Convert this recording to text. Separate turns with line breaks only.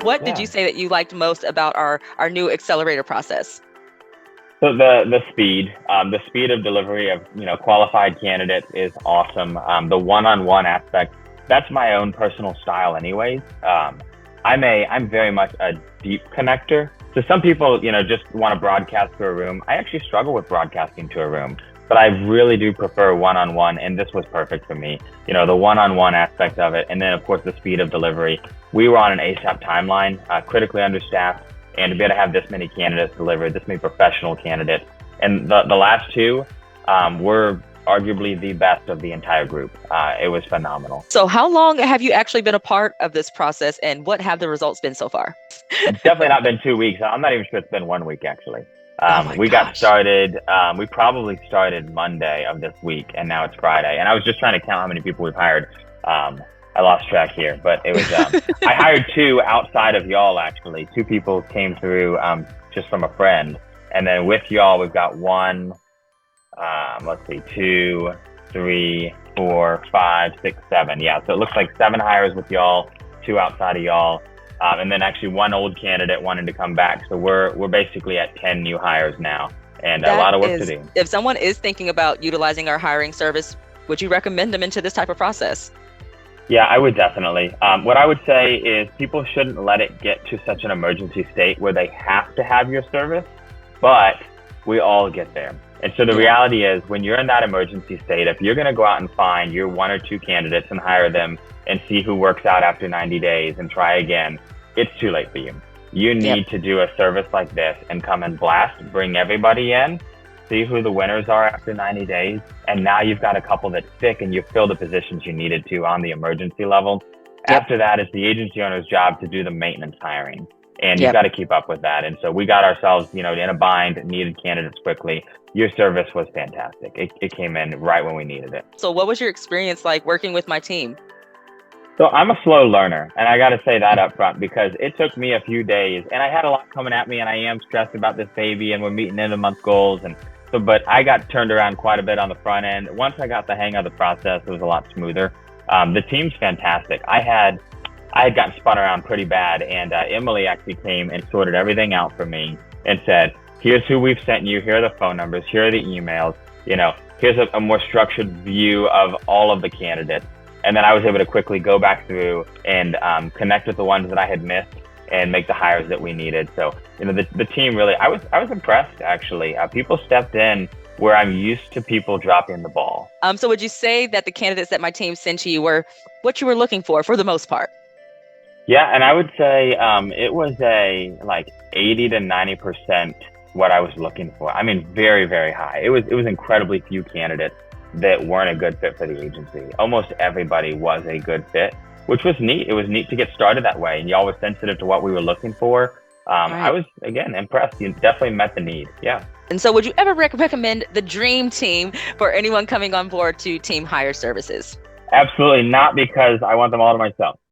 What did
Yeah.
you say that you liked most about our new accelerator process?
So the speed of delivery of qualified candidates is awesome. The one-on-one aspect, that's my own personal style, anyways. I'm very much a deep connector. So some people, just want to broadcast to a room. I actually struggle with broadcasting to a room, but I really do prefer one-on-one, and this was perfect for me. The one-on-one aspect of it, and then of course the speed of delivery. We were on an ASAP timeline, critically understaffed, and to be able to have this many candidates delivered, this many professional candidates, and the last two were arguably the best of the entire group. It was phenomenal.
So how long have you actually been a part of this process, and what have the results been so far?
It's definitely not been 2 weeks. I'm not even sure it's been 1 week actually.
Oh my
We got
gosh.
started. We probably started Monday of this week, and now it's Friday. And I was just trying to count how many people we've hired. I lost track here, but it was. I hired two outside of y'all actually. Two people came through just from a friend, and then with y'all we've got one. Let's see, two, three, four, five, six, seven. Yeah, so it looks like 7 hires with y'all, two outside of y'all, and then actually one old candidate wanting to come back. So we're basically at 10 new hires now, and a
That
lot of work to
is,
do.
if someone is thinking about utilizing our hiring service, would you recommend them into this type of process?
Yeah, I would definitely. What I would say is people shouldn't let it get to such an emergency state where they have to have your service, but we all get there. And so the
Yeah.
reality is when you're in that emergency state, if you're going to go out and find your one or two candidates and hire them and see who works out after 90 days and try again, it's too late for you. You
Yep.
need to do a service like this and come and blast, bring everybody in, see who the winners are after 90 days. And now you've got a couple that stick and you fill the positions you needed to on the emergency level.
Yep.
After that, it's the agency owner's job to do the maintenance hiring. And you've
Yep.
got to keep up with that. And so we got ourselves, in a bind, needed candidates quickly. Your service was fantastic. It came in right when we needed it.
So what was your experience like working with my team?
So I'm a slow learner, and I got to say that up front because it took me a few days, and I had a lot coming at me, and I am stressed about this baby, and we're meeting end of month goals, and so. But I got turned around quite a bit on the front end. Once I got the hang of the process, it was a lot smoother. The team's fantastic. I had gotten spun around pretty bad, and Emily actually came and sorted everything out for me and said, "Here's who we've sent you. Here are the phone numbers. Here are the emails. Here's a more structured view of all of the candidates." And then I was able to quickly go back through and connect with the ones that I had missed and make the hires that we needed. So, the team really, I was impressed actually. People stepped in where I'm used to people dropping the ball.
So would you say that the candidates that my team sent to you were what you were looking for the most part?
Yeah, and I would say it was a like 80 to 90% what I was looking for. I mean, very, very high. It was incredibly few candidates that weren't a good fit for the agency. Almost everybody was a good fit, which was neat. It was neat to get started that way, and y'all was sensitive to what we were looking for. I
Right.
was again impressed. You definitely met the need. Yeah.
And so would you ever recommend the dream team for anyone coming on board to Team Hire Services?
Absolutely not, because I want them all to myself.